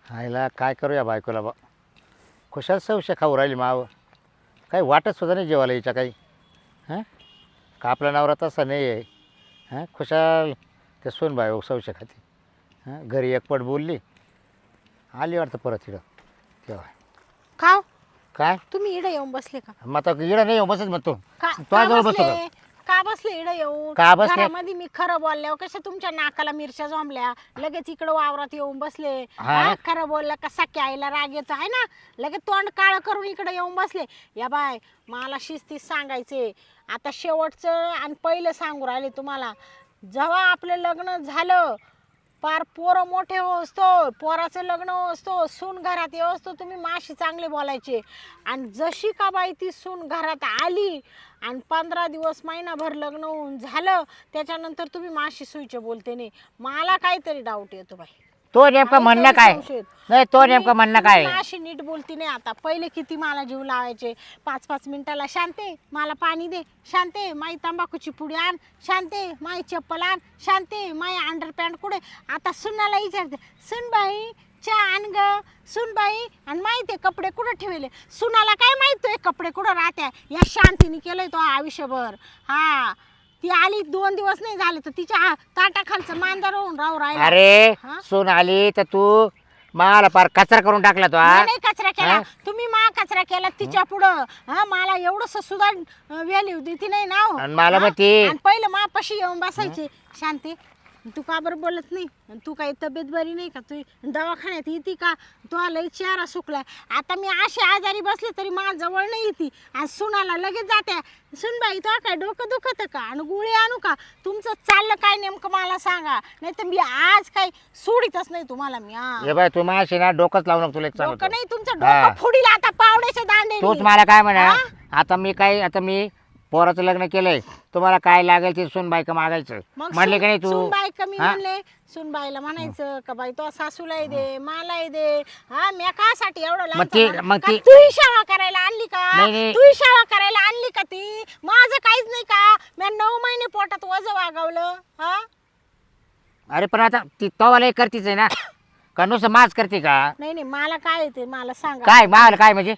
आईला काय करूया बायकोला बा. खुशाल सवशे खाऊ राहिली माव. काही वाटत सुद्धा नाही जेवायला हिच्या काही. हां का आपला नवरा तसा नाही आहे. हां खुशाल ते सोनबाई सवशे खाते. हां घरी एकपट बोलली आली वाटतं परत इकडं तेव्हा. का काय तुम्ही इडे येऊन बसले का? मग आता इकडं नाही बसत म्हणतो का तो जवळ बसतो बसले? का बसले इडे येऊन? का बसले? घरामध्ये मी खरं बोलल्यावर कशा तुमच्या नाकाला मिरच्या जमल्या लगेच इकडे वावरात येऊन बसले. हा. हा, खरं बोललं का सख्या आईला राग येतो आहे ना, लगेच तोंड काळ करून इकडे येऊन बसले. या बाय मला शिस्तीत सांगायचे आता शेवटचं आणि पहिलं सांगू राहिले तुम्हाला. जेव्हा आपलं लग्न झालं पार पोरं मोठे असतो पोराचं लग्न असतो सून घरात येऊ असतो तुम्ही माशी चांगले बोलायचे. आणि जशी का बाई ती सून घरात आली आणि 15 दिवस महिनाभर लग्न होऊन झालं त्याच्यानंतर तुम्ही माशी सुईचे बोलते नाही. मला काहीतरी डाऊट येतो बाई. तो नेमकं म्हणणं काय नाही तो नेमकं म्हणणं काय अशी नीट बोलती नाही आता. पहिले किती मला जीव लावायचे 5-5 मिनिटाला शांते मला पाणी दे शांते माई तंबाखूची पुडी आण शांते माई चप्पल आण शांते माई अंडरपॅन्ट कुठे. आता सुनाला विचारते सुनबाई चहा आण ग सुनबाई आणि माहिती कपडे कुठं ठेवले. सुनाला काय माहिती कपडे कुठं राहत्या. या शांतीने केलंय तो आयुष्यभर. हा ती आली 2 दिवस नाही झाले तर तिच्या ताटाखालचं मांजर होऊन राहू राहिला. अरे हा? सून आली तर तू मला पार कचरा करून टाकला तो. मी नाही कचरा केला हा? तुम्ही मा कचरा केला तिच्या पुढं. हा मला एवढंसं सुद्धा व्हॅल्यू देती नाही ना हो. आणि मला हा? मग ती आणि पहिलं मापाशी येऊन बसायचे शांती तू का बरं बोलत नाही. आणि तू काही तब्येत बरी नाही का तू दवाखान्यात येते का तो लई चेहरा सुकलाय. आता मी अशी आजारी बसले तरी मा जवळ नाही येते आणि सुनाला लगेच जाते सुनबाई तो काय डोकं दुखत का आणि गोळी आणू का. तुमचं चाललं काय नेमकं मला सांगा नाही तर मी आज काही सोडितच नाही तुम्हाला. मी हे बाय तू माझी ना डोकंच लावू नको तुला एक डोकं सांगतो. नाही तुमचं हा. डोकं फुडील आता पावड्याच्या दांडे. तूच मला काय म्हणा हा? आता मी पोराचं लग्न केलंय तुम्हाला काय लागेल ते सून बायका मागायचं म्हणले का नाही तू. सुनबाई कमी हा? म्हणले सुनबाईला म्हणायचं का बाई तो सासूलाही दे मलाही दे. हा मी कासाठी एवढं मग ती- लांब मग ती- तूही सेवा करायला आणली का. नाही, नाही. तूही सेवा करायला आणली का ती. माझं काहीच नाही का. मी 9 महिने पोटात वजन वागवलं. हा अरे पण आता ती तवाला करतीच आहे ना का नुसतं माच करते का. नाही नाही मला काय येते मला सांगा. काय माल काय म्हणजे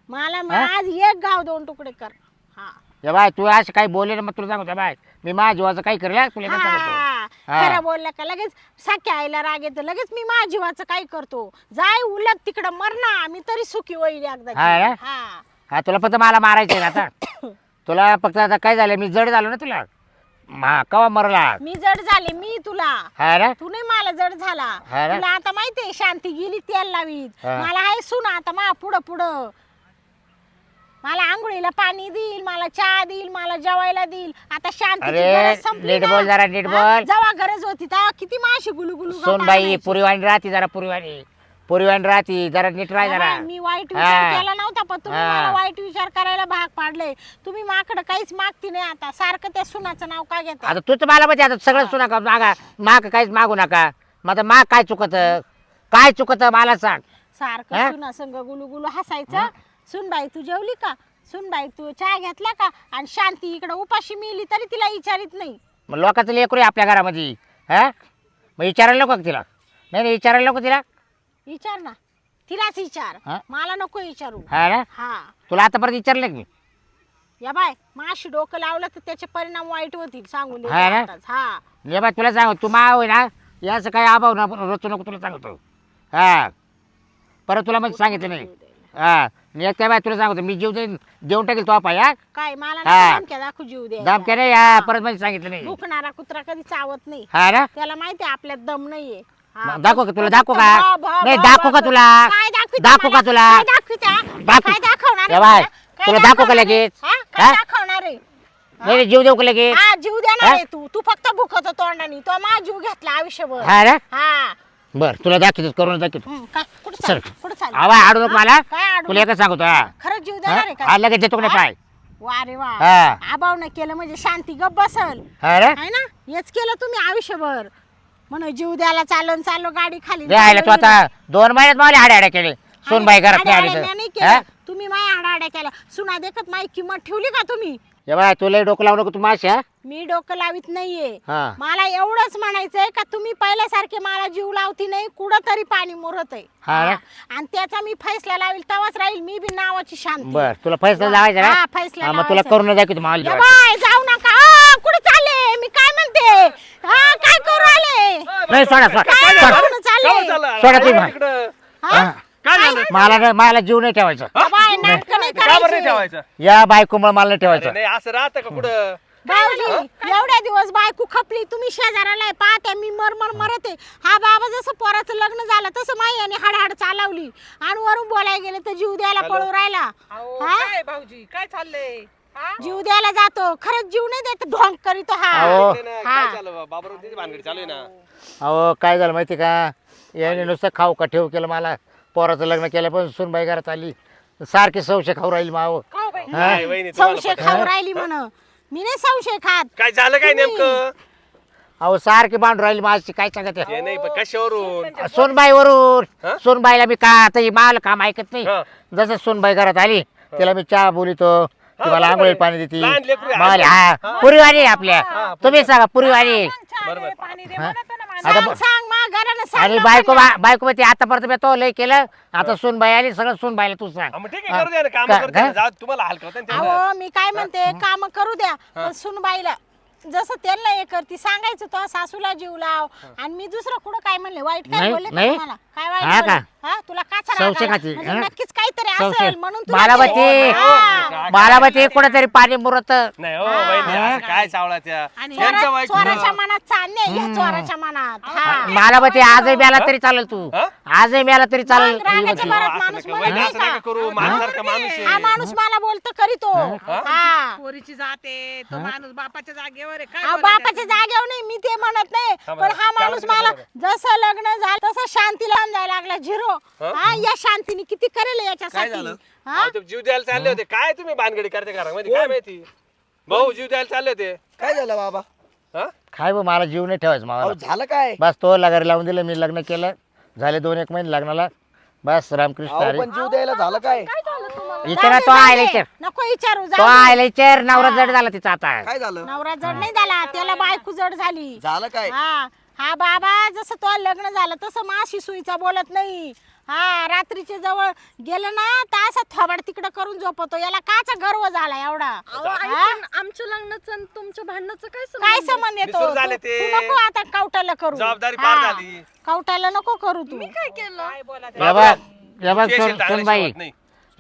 मला हा? आज एक गाव 2 तुकडे कर. हा हे बाय तू असं काही बोलले ना मग तुला सांगतो बाय मी माझ्या जीवाचं काही करेल तुला काय सांगतो. हा, हा. खरं बोललं का लगेच साख्या आईला राग येतो लगेच मी माझ्या जीवाचं काय करतो. जाय उलट तिकडं मरना मी तरी सुखी होईल एकदा. हा ना? हा हा तुला फक्त मला मारायचं आहे ना आता. तुला फक्त आता काय झालं मी जड झालो ना तुला कवा मरला. मी जड झाले मी तुला. हा ना तू नाही मला जड झाला. हा ना? तुला आता माहितीये शांती गेली तेल लावीत. हा. मला आहे सुना आता मा पुढं पुढं मला आंघोळीला पाणी देईल मला चहा देईल मला जेवायला देईल. आता शांतीची अरे, गरज संपली नीट ना. बोल जरा, नीट हा? बोल. जेव्हा गरज होती तेव्हा किती माशी गुलू गुलू गप्पा सोनबाई मारायची. पुरीवाणी राहती जरा पुरीवाणी राहती जरा नीट राह जरा. बाबा, मी वाईट हा. विचार केला नव्हता पण तुम्ही हा. मला वाईट विचार करायला भाग पाडले. तुम्ही माकडं काहीच मागती नाही आता सारखं त्या सुनाचं नाव का घेता. आता तूच मला म्हणजे आता सगळं सुना का मागा माग काहीच मागू नका. मग आता माग काय चुकत मला सांग. सारखं हा? सुना संग गुलू गुलू हसायचं. सुनबाई तू जेवली का सुनबाई तू चहा घेतला का आणि शांती इकडे उपाशी मिली तरी तिला विचारित नाही. मग लोकांचं लेकरू आहे आपल्या घरामध्ये हा मग विचारायला नको का तिला. नाही विचारायला नको तिला. विचार ना तिलाच विचार हा? मला नको विचारू. हा ना हा तुला आतापर्यंत विचारलं की मी. या बाय माशी डोकं लावलं तर त्याचे परिणाम वाईट होतील सांगून देते हा ना? आताच. हा ये बाय तुला सांग तू माव आहे ना याचं काही अभाव ना रचू नको तुला सांगतो. हा परत तुला म्हणजे सांगितलं नाही. हा त्या बाय तुला सांगतो मी जीव देऊन टाकेल तो पाय. हा काय मला हा. नको धमक्या दाखवू जीव दे. दमक्या नाही हा परत म्हणजे सांगितलं नाही. भुकणारा कुत्रा कधी चावत नाही. हा ना त्याला माहिती आपल्यात दम नाहीये. हा. मग दाखव का तुला दाखव का भा, भा, नाही भा, दाखव भा, का तुला काय दाखव का तुला काय दाखवित्या? दाखव. काय दाखवणार ए आहे बाय, मला? काय तुला दाखव का दाखवणार लगेच? आहे? हा? काय हा? दाखवणार आहे? नाही जीव देऊ का लगेच. हा जीव देणार हा? आहे तू फक्त भुकत तोंडानी तो माझा जीव घेतला आयुष्यभर. हा ना हा बर तुला दाखवतो करून दाखवतो. काय कुठं चल चाल कुठं चाल आवाज आडू नको मला काय आडू तुला एकच सांगतो. हा खरंच जीव देणार आहे हा का? लगेच देतो का नाही पाय. वा रे वा हा. आबाव न केलं म्हणजे शांती गप बसल हा रे आहे ना. हेच केलं तुम्ही आयुष्यभर म्हणून जीव द्यायला चाललो गाडी खाली द्यायला तू आता 2 महिन्यात मला हाड्या केले सोनबाई घरात नाही आली आड्या नाही तर. हा? केलं तुम्ही माय आडाड्या केल्या सुना देखत माई किंमत ठेवली का तुम्ही. या बाय तुला डोकं लावू नको तू माश्या. मी डोकं लावित नाहीये. हा मला एवढंच म्हणायचंय का तुम्ही पहिल्यासारखे मला जीव लावती नाही, कुठं तरी पाणी मुरत आहे. हा ना? आणि त्याचा मी फैसला लावेल तेव्हाच राहील मी बी नावाची शांती. बर तुला फैसला लावायचा हा, का? फैसला हा, मग तुला लावायचा. करून दाखवतो माल. या बाय जाऊ नका. कुठे चालले? मी काय म्हणते? हा काय करू आले? नाही सोडा सोडा काय सोडा. करून चालले? सोडा तुम्ही. इकडं हा? हा. काय झालं? मला जीव नाही ठेवायचा. या बाय नाटक नाही का बरं नाही करायचे. ठेवायचं? या बायकोमुळे मला नाही अरे ठेवायचं. नाही असं राहतं का कुठं? भाऊजी एवढ्या दिवस बायको खपली, तुम्ही शेजाराला आहे, पाहते मी मरमर मरते. हा बाबा जसं पोराचं लग्न झालं तसं माई आणि हाडहाड चालवली आणि वरून बोलायला गेले तर जीव द्यायला पळू राहिला. अहो, हा? काय भाऊजी काय चाललंय हा? जीव द्यायला जातो, खरंच जीव नाही देत, ढोंग करीतो हा. अहो. नाही ना, हा. काय झालं बाबा त्याची भानगडी चालू आहे ना. अहो काय झालं माहिती का, याने नुसतं खाऊ का ठेव केलं मला. पोराचं लग्न केलं पण सुनबाई घरात आली, सारखे सौशे खाऊ राहील माव. का हो बाई? नाही, वहिनी, तुम्हाला संशय पटलं. खाऊ राहिली म्हण. मी नाही संशय खात. काय झालं काय नेमकं? अहो सारखी बांधून राहिली माझी, काय सांगत हे नाही पण कशावरून? सोनबाईवरून. हा? सोनबाईला मी का आता ही माल काम ऐकत नाही. हा. जसं सोनबाई घरात आली तिला मी चहा बोलितो, ती मला बरोबर आंघोळी आहे. पाणी देते. लहान लेकरू आहे. माल हा पुरीवाणी आहे आपल्या. तुम्ही सांगा पुरीवाणी. छान बरोबर. आहे, पाणी दे हा? म्हणत ना माणूस. आता सांग सांग मा घरानं सांग आणि ना बायको मला. बायको ती आतापर्यंत मी तो लय केलं, आता सोनबाई आली, सगळं सोनबाईला तू सांग. हा, मग ठीक आहे करू द्या ना काम का- करू द्या ना. का? जाऊ तुम्हाला हलकं होतं ना तेवढं. अहो मी काय म्हणते, काम करू द्या पण सुनबाईला जसं त्यांना हे करती सांगायचं तो सासूला जीव लाव. आणि मी दुसरं कुठं काय म्हणले वाईट काय नाही, बोलले का नाही. तुम्हाला? काय वाईट हा बोलले? का? हा तुला काचा संशय लागला? खाती, म्हणजे हा? नक्कीच काहीतरी संशय. असेल म्हणून तुला मला ते- बाती- हा. मला मग ते कुठेतरी पाणी मुरत. नाही हो वहिनी, असं काय चावला त्या आणि यांचं वाईट चोराच्या मनात चालणे या चोराच्या मनात. हा. मला मग ते आजही मिळाला तरी चालेल तू. हा? आजही मिळाला तरी चालेल. मग रागाच्या ही भरात असं माणूस नका, म्हणत वहिनी, नाही असं का? नका करू. माणसारखा माणूस हा आहे. माणूस मला बोलतो करीतो. हा पोरीची जाते तो माणूस बापाच्या जागेवर आहे काय अहो, बोलायचं? बापाच्या जागेवर नाही मी ते म्हणत नाही, हा, पण बरं. हा काय माणूस म्हणते मला बरं? जसं लग्न झालं तसं शांतीला जायला लागला झिरो. हा या शांतीने किती करेल काय याच्यासाठी. झालं? हा अहो, ते जीव द्यायला चालले होते. काय तुम्ही भानगडी करते घरामध्ये काय माहिती? भाऊ जीव द्यायला चालले होते. काय झालं बाबा? हा? काय बा मला जीव नाही ठेवायचं अहो मला. झालं काय? बस तो लगारी लावून दिलं, मी लग्न केलं, झाले 2-1 महिने लग्नाला. बस रामकृष्ण अहो हरी. पण जीव द्यायला झालं काय? काय झालं तुम्हाला? विचारा तो जाऊ दे, आयला जाऊ दे. विचार. नको विचारू तो जाऊ दे. आयला विचार. नवरा जड झाला तिचा आता. काय झालं? नवरा जड नाही झाला, त्याला बायको जड झाली. झालं काय? हा हा बाबा जसं तो लग्न झालं तसं माशी सुईचा बोलत नाही. हा रात्रीच्या जवळ गेलं ना तर असा थोबाड तिकडं करून झोपतो. याला काचा गर्व झाला एवढा. अहो, आई, हा? पण आमच्या लग्नाचं आणि तुमच्या भांडणाचं काय काय संबंध? संबंध येतो? निसूर झाले तू ते. नको आता कवटाला करू. जबाबदारी पार हा. झाली. कवटाला नको करू तू. मी काय केलं? काय बोलायचं? या बघ, या बघ केशील चांगल्याशिवाय सोनबाई, होत नाही.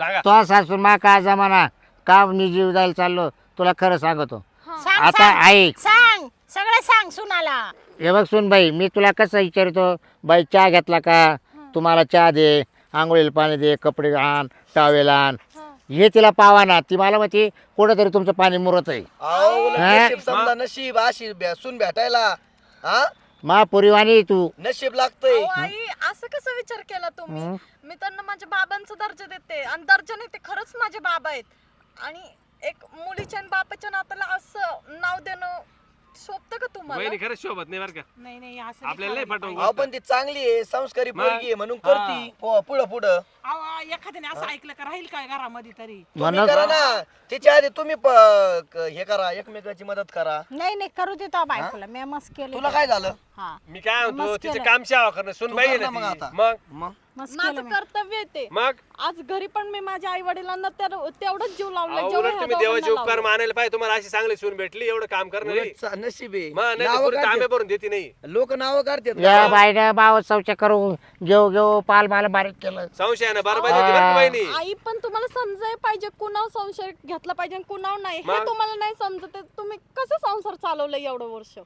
सांगा. तो सासून मा का जमाना का मी जीव द्यायला चाललो तुला खरं सांगतो. सांग आता सांग. ऐक. सांग सगळं सांग सुनाला. हे बघ सुनबाई, मी तुला कसं विचारतो, बाई चहा घेतला का, तुम्हाला चहा दे, आंघोळीला पाणी दे, कपडे आण, टावेल आण, हे तिला पावा ना. ती मला म्हणते कुठंतरी तुमचं पाणी मुरत आहे. अहो उलट हा? नशीब समजा नशीब अशी सून भेटायला. हा मा पुरीवाणी तू. नशीब लागतंय. अहो, आई असं कसं विचार केला तुम्ही? मी त्यांना माझ्या बाबांचा दर्जा देते आणि दर्जा नाही, ते खरंच माझे बाबा आहेत. आणि एक मुलीच्या आणि बापाच्या नात्याला असं नाव देणं शोभतं का तुम्हाला? वहिनी खरंच शोभत नाही बरं का. नाही नाही असं आपल्याला नाही फटवून अहो पण ती चांगली आहे, संस्कारी मग? पोरगी आहे म्हणून करती पुढं पुढं. अहो, एखाद्याने असं ऐकलं का राहील काय घरामध्ये तरी? तुम्ही म्हणून करा ना तिच्या आधी तुम्ही हे करा, एकमेकाची मदत करा. नाही नाही करू देतो बायकोला. मी मस्त केलं. तुला काय झालं? हा मी काय म्हणतो मस्त तिचं केलं. काम सेवा करणं सुन तू बाई कर आहे ना मग ना आता. ती. मग मग मस्त केलं माझं मी. कर्तव्य आहे ते. मग आज घरी पण मी माझ्या आई वडिलांना तेवढंच जीव लावला अहो, जेवढं उलट ह्या तुम्ही देवाचे दोघांना उपकार लावलं. मानायला पाहिजे. तुम्हाला अशी चांगली सून भेटली, एवढं काम करणं नाही. उलट नशीब मग आहे. नाही तर नावं पुरी तांबे काढतात. भरून देते नाही. लोक नावं काढतात. या बाईनं बाव शौच करून घेऊ घेऊ पाल मला बारीक केलं. संशयानं बरोबर होती बरं का बहिणी. आई पण तुम्हाला समजायला पाहिजे कुणावर संशय घेतला पाहिजे आणि कुणावर नाही. हे मग? तुम्हाला नाही समजत आहे. तुम्ही कसं संसार चालवलं एवढं वर्ष?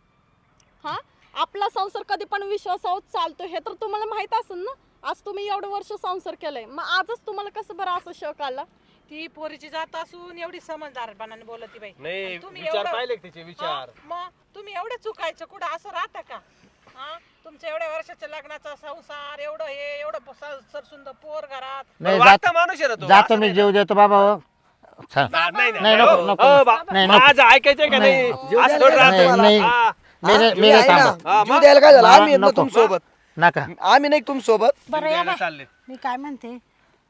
हा आपला संसार कधी पण विश्वासावर चालतो हे तर तुम्हाला माहित असेल ना. आज तुम्ही एवढं वर्ष संसार केलाय, मग आजच तुम्हाला कसं बरं असं शक आला? ती पोरीची जात असून एवढी समजदारपणाने बोलती बाई. नाही आणि तुम्ही विचार एवढं- पाहिले का तिचे विचार. हा, मग तुम्ही एवढे चुकायचं कुठं असं राहतं का? हा तुमच्या एवढ्या वर्षाच्या लग्नाचा संसार एवढं हे एवढं सरसुंदर पोर घरात. नाही वागता माणूस आहे ना तो. जातो असं मी नाही जीव देतो बाबा हो. चल. ना. नाही नाही, नको, हो, नको. हो, नाही, नको. माझं ऐकायचंय का नाही? जीव असं द्यायला थोडं काय राहतं. तुम्हाला? नाही. हा. मी नाही- मी जीव नाही आहे ना. थांबत. हा, जीव मग? द्यायला काय झालं? मला आम्ही आहेत ना नको. तुमच्या सोबत. नका. आम्ही नाही तुम सोबत. बरं या द्यायला बाय चालले. मी काय म्हणते,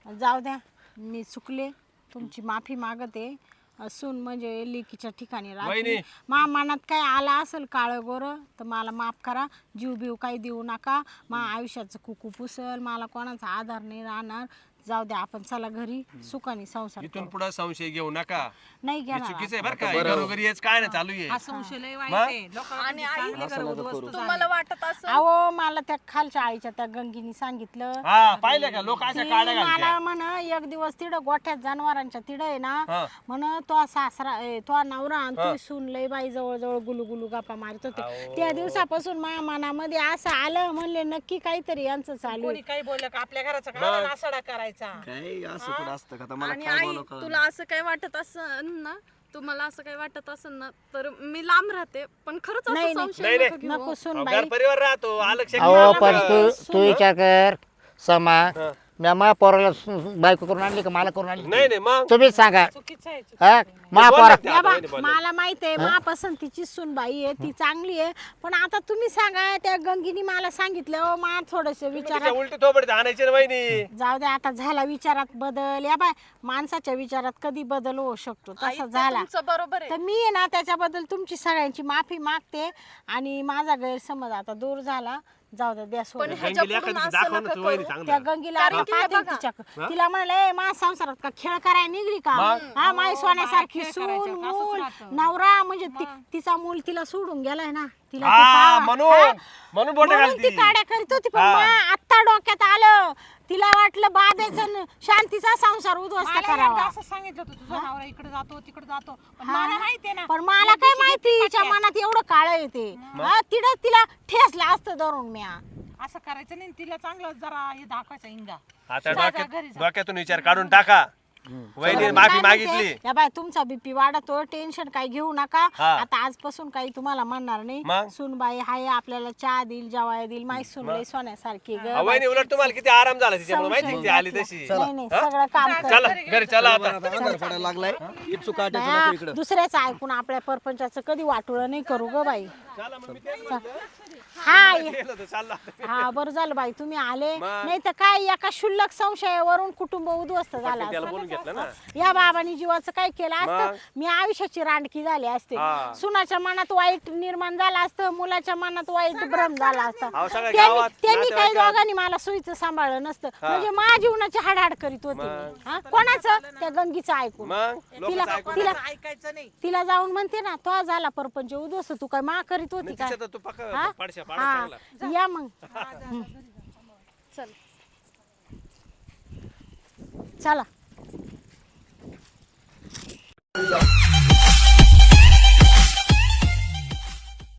जाऊ द्या मी चुकले, तुमची माफी मागते सून म्हणजे लिकीच्या ठिकाणी वहिनी. राहते. मा मनात काय आला असेल काळं गोर तर मला माफ करा. जीव बीव काही देऊ नका. मा आयुष्याचं कुकू पुसल. मला कोणाचा आधार नाही राहणार. जाऊ द्या आपण चला घरी सुखाने संसार इथून करू. पुढे संशय घेऊ नका. नाही हे घेणार चुकीचं आहे बरं का. हे घरोघरी हेच काय नाही चालू आहे. हा संशय लय वाईट मग? आहे. लोकांना चांगले घर उद्ध्वस्त झाले. तुम्हाला वाटत असं अहो मला त्या खालच्या आईच्या त्या गंगीनी सांगितलं. हा पाहिलं का लोक अशा ती काड्या घालतात. मला म्हण एक दिवस तिड गोठ्यात जनावरांच्या तिड आहे ना हा. म्हण तो सासरा तो नवरा आणि तो सून लय बाई जवळ जवळ गुलू गुलू गप्पा मारत होते. त्या दिवसापासून माझ्या मनामध्ये असं आलं म्हणले नक्की काहीतरी यांचं चालू आहे. कोणी काही बोललं का आपल्या घराचा काय नासाडा करायचा. काय असं कुठं असतं का आता मला आणि काय आई बोलावं कळलं. तुला असं काही वाटत असेल ना तुम्हाला असं काही वाटत असेल ना तर मी लांब राहते पण खरंच असं नाही, संशय नाही, नका घेऊ. नको सून घर बाई परिवार राहतो अलग अहो पण तू विचार कर समा मी मा पोराला बायको करून आणली का मला करून आणली नाही नाही मग तुम्हीच सांगा चुकीचं आहे हा मा बोल पोरा ना त्या या बा, वहिनी बोल. मला माहित आहे मा पसंतीची सून बाई आहे ती चांगली आहे. पण आता तुम्ही सांगा त्या गंगीनी मला सांगितलं मा थोडस विचारात उलटी थोबडीत आणायची ना वहिनी. जाऊ दे आता झाला विचारात बदल. या बाय माणसाच्या विचारात कधी बदल होऊ शकतो आई, तसा ते झाला तुमचं बरोबर आहे तर मी आहे ना त्याच्याबद्दल तुमची सगळ्यांची माफी मागते आणि माझा गैरसमज आता दूर झाला. जाऊ दे द्या पण सोडून. ह्याच्या गंगीला पुढून एखादी असं दाखव ना नका तू वहिनी करू. त्या चांगलं. गंगीला कारण आता की हे पाहते बघा. तिच्या तिला म्हणले मा संसारात का खेळ करायला निघली का हा माय सोन्यासारखी खेळ सून करायच्या का? असंच मूल राहतं. नवरा म्हणजे तिचा मूल तिला सोडून गेलाय ना तिला ते हा पाहा. हा? म्हणून बोट म्हणून ती घालती. काड्या करीत होती पण हा. मा आत्ता डोक्यात आलं तिला वाटलं बाधेचं न शांतीचा संसार उद्ध्वस्त मला एकदा करावा. असं सांगितलं होतं तुझा नवरा इकडे जातो तिकडे जातो पण मला माहितीये ना पण मला काय माहिती हिच्या मनात एवढं काळ येते तिडच तिला ठेसला असतं धरून म्या. असं करायचं नाही तिला चांगलं जरा हे दाखवायचं इंगा आता जा, डोक्यात घरी जा. डोक्यातून विचार काढून टाका. वहिनी माफी काय मागितली. म्हणते? या बाय तुमचा बीपी वाढतो टेन्शन काही घेऊ नका. हा. आता आजपासून काही तुम्हाला म्हणणार नाही. मग? सुनबाई हाय आपल्याला चहा देईल जेवाय देईल माई सुनबाई सोन्यासारखी ग अहो, वहिनी उलट तुम्हाला किती आराम झाला तिच्यामुळे माहिती आहे ती आली तशी. नाही नाही सगळं काम कर. चला घरी चला आता. आता अंधार पडायला लागलाय ही चुका बाया, दुसऱ्याचं ऐकून आपल्या परपंचाचं कधी वाटोळं नाही करू ग बाई. चला मग मी तेच म्हणलं. हा गेलो तर चालला. हा बरं झालं बाई तुम्ही आले. मग? नाही तर काय एका क्षुल्लक संशयावरून कुटुंब उद्ध्वस्त झाला त्याला असतं. बोलून घेतलं ना. या बाबांनी जीवाचं काय केलं मग? असतं मी आयुष्याची रांडकी झाली असते. हा. सुनाच्या मनात वाईट निर्माण झालं असतं मुलाच्या मनात वाईट भ्रम झाला असता. अहो, सगळ्या त्यांनी गावात, त्यांनी काही नातेवाईकात. दोघांनी मला सुईचं सांभाळलं नसतं म्हणजे माझ्या जीवनाची हाडहाड करीत होते मी. हा? कोणाचं त्या गंगीचं ऐकून मग तिला लोक तिला ऐकायचं नाही तिला जाऊन म्हणते ना तो झाला परपंच उद्ध्वस्त तू काय मा करीत होती काय तिच्या तर तू पक्का हा? पाडशा पाडा हा चांगला. या मग चल चला